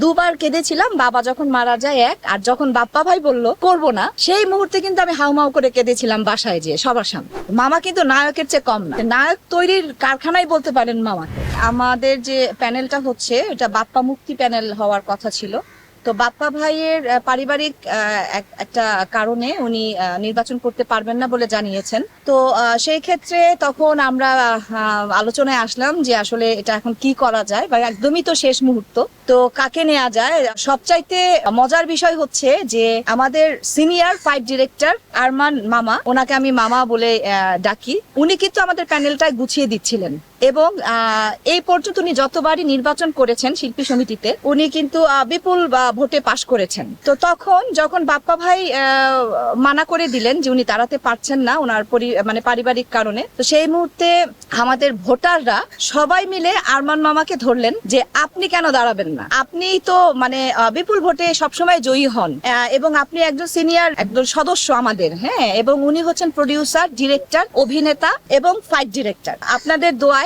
দুবার কেঁদেছিলাম বাবা যখন মারা যায় এক, আর যখন বাপ্পা ভাই বলল করব না, সেই মুহূর্তে কিন্তু আমি হাউমাউ করে কেঁদেছিলাম বাসায় যেয়ে সবার সামনে। মামা কিন্তু নায়কের চেয়ে কম না, নায়ক তৈরির কারখানাই বলতে পারেন মামাকে। আমাদের যে প্যানেলটা হচ্ছে এটা বাপ্পা মুক্তি প্যানেল হওয়ার কথা ছিল, তো বাপ্পা ভাইয়ের পারিবারিক একটা কারণে উনি নির্বাচন করতে পারবেন না বলে জানিয়েছেন। তো সেই ক্ষেত্রে তখন আমরা আলোচনায় আসলাম যে আসলে এটা এখন কি করা যায়, বা একদমই তো শেষ মুহূর্ত, তো কাকে নেওয়া যায়। সবচাইতে মজার বিষয় হচ্ছে যে আমাদের সিনিয়র ফাইট ডিরেক্টর আরমান মামা, ওনাকে আমি মামা বলে ডাকি, উনি কিন্তু আমাদের প্যানেলটায় গুছিয়ে দিচ্ছিলেন এবং এই পর্যন্ত উনি যতবারই নির্বাচন করেছেন শিল্পী সমিতিতে উনি কিন্তু বিপুল ভোটে পাশ করেছেন। তো তখন যখন বাপ্পা ভাই মানা করে দিলেন যে উনি দাঁড়াতে পারছেন না ওনার পারিবারিক কারণে, তো সেই মুহূর্তে আমাদের ভোটাররা সবাই মিলে আরমান মামাকে ধরলেন যে আপনি কেন দাঁড়াবেন না, আপনি তো বিপুল ভোটে সবসময় জয়ী হন এবং আপনি একজন সিনিয়র একজন সদস্য আমাদের, হ্যাঁ, এবং উনি হচ্ছেন প্রডিউসার, ডিরেক্টর, অভিনেতা এবং ফাইট ডিরেক্টর। আপনাদের দোয়ায়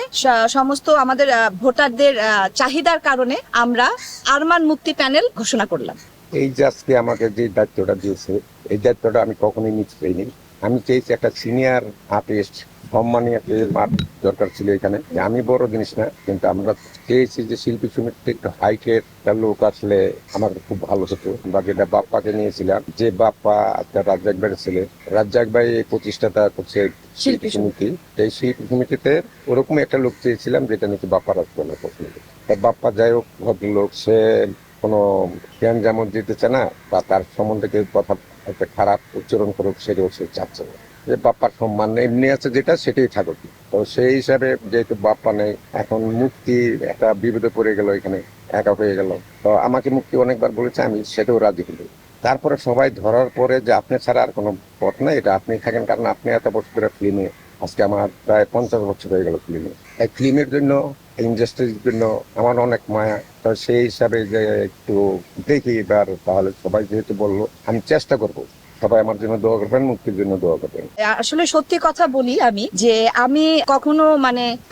সমস্ত আমাদের ভোটারদের চাহিদার কারণে আমরা আরমান মুক্তি প্যানেল ঘোষণা করলাম। এই যে আজকে আমাকে যে দায়িত্বটা দিয়েছে, এই দায়িত্বটা আমি কখনোই নিতে চাইনি। আমি চেয়েছি একটা সিনিয়র আর্টিস্ট সম্মানীয় দরকার ছিল এখানে। আমি বড় জিনিস না, কিন্তু আমরা চেয়েছি যে শিল্পী সমিতিতে একটু হাইটের একটা লোক আসলে আমার খুব ভালো হতো। আমরা যেটা বাপ্পাকে নিয়েছিলাম, যে বাপ্পা আপনার রাজ্জাক ভাইয়ের ছেলে, রাজ্জাক ভাই এই প্রতিষ্ঠাতা করছে শিল্পী সমিতি, এই শিল্পী সমিতিতে ওরকম একটা লোক চেয়েছিলাম যেটা নাকি বাপ্পা রাখতো না পছন্দ। বাপ্পা যাই হোক ভদ্রলোক, সে কোনো জ্ঞান যেমন দিতে চায় না, বা তার সম্বন্ধে কেউ কথা একটা খারাপ উচ্চারণ করুক সেটাও সে চাচ্ছে না। যে বাপ্পার সম্মান এমনি আছে যেটা সেটাই থাকুক। তো সেই হিসাবে যেহেতু বাপ্পা নেই, এখন মুক্তি একটা বিপদে পড়ে গেল, এখানে একা হয়ে গেল। তো আমাকে মুক্তি অনেকবার বলেছে, আমি সেটাও রাজি হলো। তারপরে সবাই ধরার পরে যে আপনি ছাড়া আর কোনো পথ নাই, এটা আপনি থাকেন, কারণ আপনি এত বছর ধরে ফিল্মে, আজকে আমার প্রায় 50 বছর হয়ে গেল ফিল্মে। এই ফিল্মের জন্য, ইন্ডাস্ট্রির জন্য আমার অনেক মায়া। তো সেই হিসাবে যে একটু দেখি এবার, তাহলে সবাই যেহেতু বললো, আমি চেষ্টা করবো, সবাই আমার জন্য দোয়া করবেন, মুক্তির জন্য দোয়া করবেন। আসলে সত্যি কথা বলি আমি, যে আমি কখনো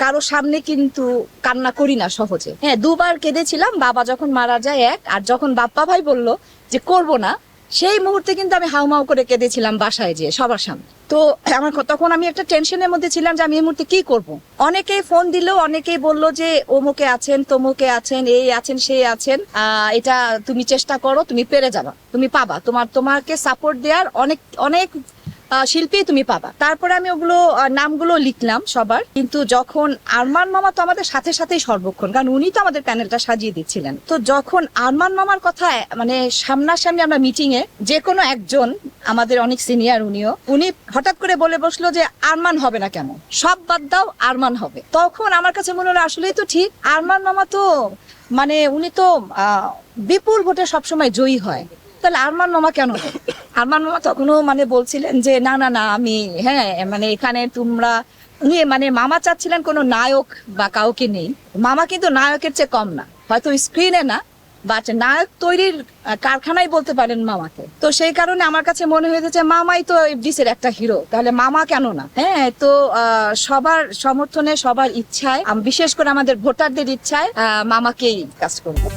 কারো সামনে কিন্তু কান্না করি না সহজে। হ্যাঁ, দুবার কেঁদেছিলাম বাবা যখন মারা যায় এক, আর যখন বাপ্পা ভাই বলল যে করব না, সেই মুহূর্তে কিন্তু আমি হাউমাউ করে কেঁদেছিলাম বাসায় যেয়ে সবার সামনে। তো তখন আমি একটা টেনশনের মধ্যে ছিলাম যে আমি এই মুহূর্তে কি করব। অনেকেই ফোন দিল, অনেকেই বলল যে অমুকে আছেন, তমুকে আছেন, এই আছেন, সেই আছেন, এটা তুমি চেষ্টা করো, তুমি পেরে যাবা, তুমি পাবা, তোমাকে সাপোর্ট দেওয়ার অনেক অনেক শিল্পী তুমি পাবা। তারপরে আমি ওগুলো নামগুলো লিখলাম সবার, কিন্তু যখন আরমান মামা তো আমাদের সাথে সাথেই সর্বক্ষণ, কারণ উনি তো আমাদের প্যানেলটা সাজিয়ে দিচ্ছিলেন, তো যখন আরমান মামার কথা সামনাসামনি আমরা মিটিং এ যে কোনো একজন আমাদের অনেক সিনিয়র, উনি হঠাৎ করে বলে বসলো যে আরমান হবে না কেন, সব বাদ দাও, আরমান হবে। তখন আমার কাছে মনে হলো আসলেই তো ঠিক, আরমান মামা তো উনি তো বিপুল ভোটে সবসময় জয়ী হয়, তাহলে আরমান মামা কেন? আরমান মামা তখনও বলছিলেন যে না না না, আমি হ্যাঁ এখানে তোমরা, উনি মামা চাচ্ছিলেন কোনো নায়ক বা কাউকে নেই। মামা কিন্তু নায়কের চেয়ে কম না, হয়তো স্ক্রিনে না, বাট নায়ক তৈরির কারখানাই বলতে পারেন মামাকে। তো সেই কারণে আমার কাছে মনে হয়েছে মামাই তো এফডিসির একটা হিরো, তাহলে মামা কেন না। হ্যাঁ, তো সবার সমর্থনে, সবার ইচ্ছায়, বিশেষ করে আমাদের ভোটারদের ইচ্ছায় মামাকেই কাজ করবো।